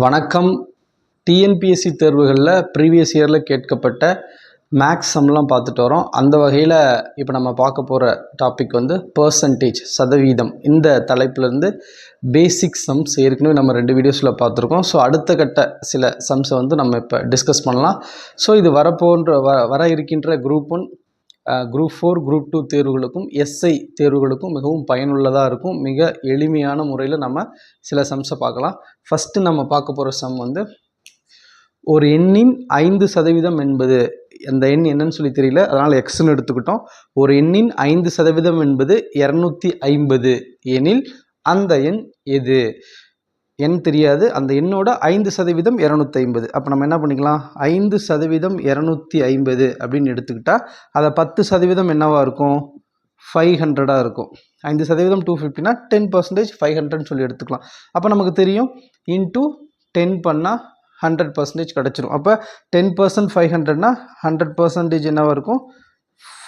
வணக்கம். டிஎன்பிஎஸ்சி தேர்வுகளில் ப்ரீவியஸ் இயரில் கேட்கப்பட்ட மேக்ஸ் சம்லாம் பார்த்துட்டு வரோம். அந்த வகையில் இப்போ நம்ம பார்க்க போகிற டாபிக் வந்து பர்சன்டேஜ், சதவீதம். இந்த தலைப்பிலேருந்து பேசிக் சம்ஸ் ஏற்கனவே நம்ம 2 வீடியோஸில் பார்த்துருக்கோம். ஸோ அடுத்த கட்ட சில சம்ஸை வந்து நம்ம இப்போ டிஸ்கஸ் பண்ணலாம். ஸோ இது வர இருக்கின்ற குரூப் 1, குரூப் 4, குரூப் 2 தேர்வுகளுக்கும் எஸ்ஐ தேர்வுகளுக்கும் மிகவும் பயனுள்ளதாக இருக்கும். மிக எளிமையான முறையில் நம்ம சில சம்ஸை பார்க்கலாம். ஃபஸ்ட்டு நம்ம பார்க்க போகிற சம் வந்து ஒரு எண்ணின் 5% என்பது, அந்த எண் என்னன்னு சொல்லி தெரியல, அதனால் எக்ஸ்ன்னு எடுத்துக்கிட்டோம். ஒரு எண்ணின் 5% என்பது 250 எனில் அந்த எண் எது? எண் தெரியாது, அந்த எண்ணோட 5% 250. அப்போ நம்ம என்ன பண்ணிக்கலாம், 5% 250 அப்படின்னு எடுத்துக்கிட்டால் அதை 10% என்னவாக இருக்கும், 500 இருக்கும். 5% 250னா 10% 500 சொல்லி எடுத்துக்கலாம். அப்போ நமக்கு தெரியும் இன்டூ 10 பண்ணால் 100% கிடச்சிரும். அப்போ 10% 500னா 100% என்னவாக இருக்கும்,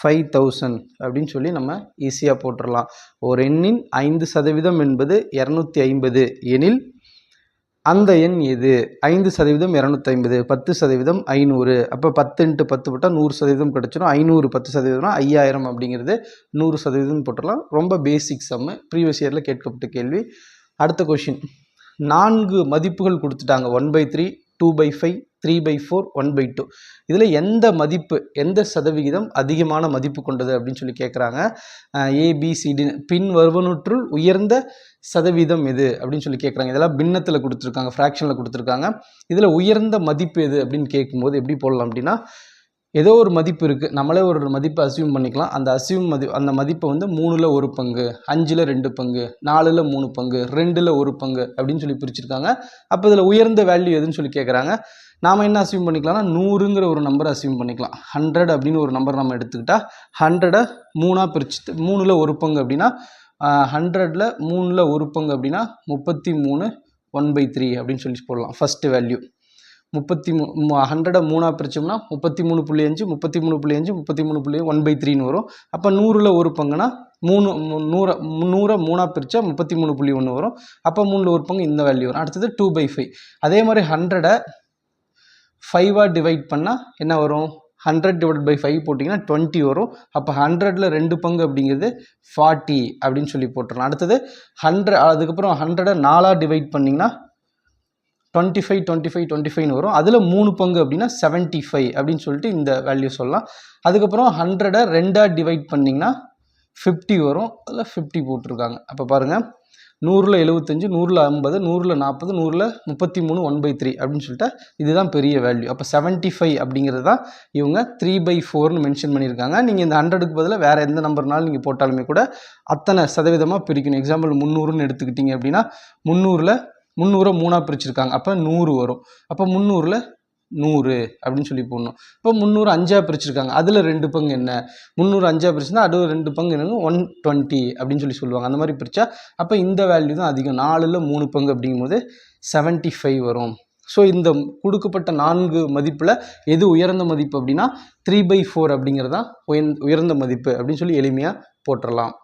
5000 அப்படின்னு சொல்லி நம்ம ஈஸியாக போட்டுடலாம். ஒரு எண்ணின் 5% என்பது 250 எனில் அந்த எண் எது? 5% 250, 10% 500. அப்போ 10 × 10 போட்டால் 100% கிடச்சிடும். 500 10%னா 5000 அப்படிங்கிறது 100% போட்டுடலாம். ரொம்ப பேசிக் சம்மு, ப்ரீவியஸ் இயரில் கேட்கப்பட்ட கேள்வி. அடுத்த கொஷின், 4 மதிப்புகள் கொடுத்துட்டாங்க. 1/3, 2/5, 3/4, 1/2. இதில் எந்த மதிப்பு, எந்த சதவிகிதம் அதிகமான மதிப்பு கொண்டது அப்படின்னு சொல்லி கேட்குறாங்க. ஏபிசிடி பின் வருவனற்றுள் உயர்ந்த சதவீதம் எது அப்படின்னு சொல்லி கேட்குறாங்க. இதெல்லாம் பின்னத்தில் கொடுத்துருக்காங்க, ஃப்ராக்ஷனில் கொடுத்துருக்காங்க. இதில் உயர்ந்த மதிப்பு எது அப்படின்னு கேட்கும்போது எப்படி போடலாம் அப்படின்னா, ஏதோ ஒரு மதிப்பு இருக்குது, நம்மளே ஒரு மதிப்பை அசியூம் பண்ணிக்கலாம். அந்த மதிப்பை வந்து 3ல் 1 பங்கு, 5ல் 2 பங்கு, 4ல் 3 பங்கு, 2ல் 1 பங்கு அப்படின்னு சொல்லி பிரிச்சிருக்காங்க. அப்போ இதில் உயர்ந்த வேல்யூ எதுன்னு சொல்லி கேட்குறாங்க. நாம் என்ன அசியூம் பண்ணிக்கலாம்னா 100ங்கிற ஒரு நம்பரை அசியூம் பண்ணிக்கலாம். 100 அப்படின்னு ஒரு நம்பர் நம்ம எடுத்துக்கிட்டால் 100-ஐ 3ஆக பிரிச்சுட்டு 3ல் 1 பங்கு அப்படின்னா 100ல் 3ல் 1 பங்கு அப்படின்னா 33 1/3 அப்படின்னு சொல்லி போடலாம். ஃபஸ்ட்டு வேல்யூ 100-ஐ 3ஆக பிரித்தோம்னா 33.5, 33.5, 33.5, 1/3ன்னு வரும். அப்போ 100ல் 1 பங்குனா 100-ஐ 3ஆக பிரித்தா 33.1 வரும். அப்போ 3ல் 1 பங்கு இந்த வேல்யூ வரும். அடுத்தது 2/5. அதே மாதிரி 100-ஐ 5ஆக டிவைட் பண்ணால் என்ன வரும், 100/5 போட்டிங்கன்னா 20 வரும். அப்போ 100ல் 2 பங்கு அப்படிங்கிறது 40 அப்படின்னு சொல்லி போட்டுடலாம். அடுத்தது 100, அதுக்கப்புறம் 100-ஐ 4ஆக டிவைட் பண்ணிங்கன்னா 25, 25, 25ன்னு வரும். அதில் 3 பங்கு அப்படின்னா 75 அப்படின்னு சொல்லிட்டு இந்த வேல்யூ சொல்லலாம். அதுக்கப்புறம் 100-ஐ 2ஆக டிவைட் பண்ணிங்கன்னா 50 வரும். அதில் 50 போட்டிருக்காங்க. அப்போ பாருங்கள், 100ல் 75, 100ல் 50, 100ல் 40, 100ல் 33 1/3 அப்படின்னு சொல்லிட்டு இதுதான் பெரிய வேல்யூ. அப்போ 75 அப்படிங்கிறது தான் இவங்க 3/4ன்னு மென்ஷன் பண்ணியிருக்காங்க. நீங்கள் இந்த 100க்கு பதிலாக வேறு எந்த நம்பர்னாலும் நீங்கள் போட்டாலுமே கூட அத்தனை சதவீதமாக பிரிக்கணும். எக்ஸாம்பிள் 300ன்னு எடுத்துக்கிட்டிங்க அப்படின்னா 300-ஐ 3ஆக பிரிச்சிருக்காங்க. அப்போ 100 வரும். அப்போ 300ல் 100 அப்படின்னு சொல்லி போடணும். இப்போ 300 5ஆக பிரிச்சிருக்காங்க. அதில் 2 பங்கு என்ன, 300 5ஆக பிரிச்சுன்னா அது 2 பங்கு என்னங்க 120 அப்படின்னு சொல்லி சொல்லுவாங்க. அந்த மாதிரி பிரித்தா அப்போ இந்த வேல்யூ தான் அதிகம். 4ல் 3 பங்கு அப்படிங்கும்போது 75 வரும். ஸோ இந்த கொடுக்கப்பட்ட 4 மதிப்பில் எது உயர்ந்த மதிப்பு அப்படின்னா 3/4 அப்படிங்கிறது தான் உயர்ந்த மதிப்பு அப்படின்னு சொல்லி எளிமையாக போட்டுடலாம்.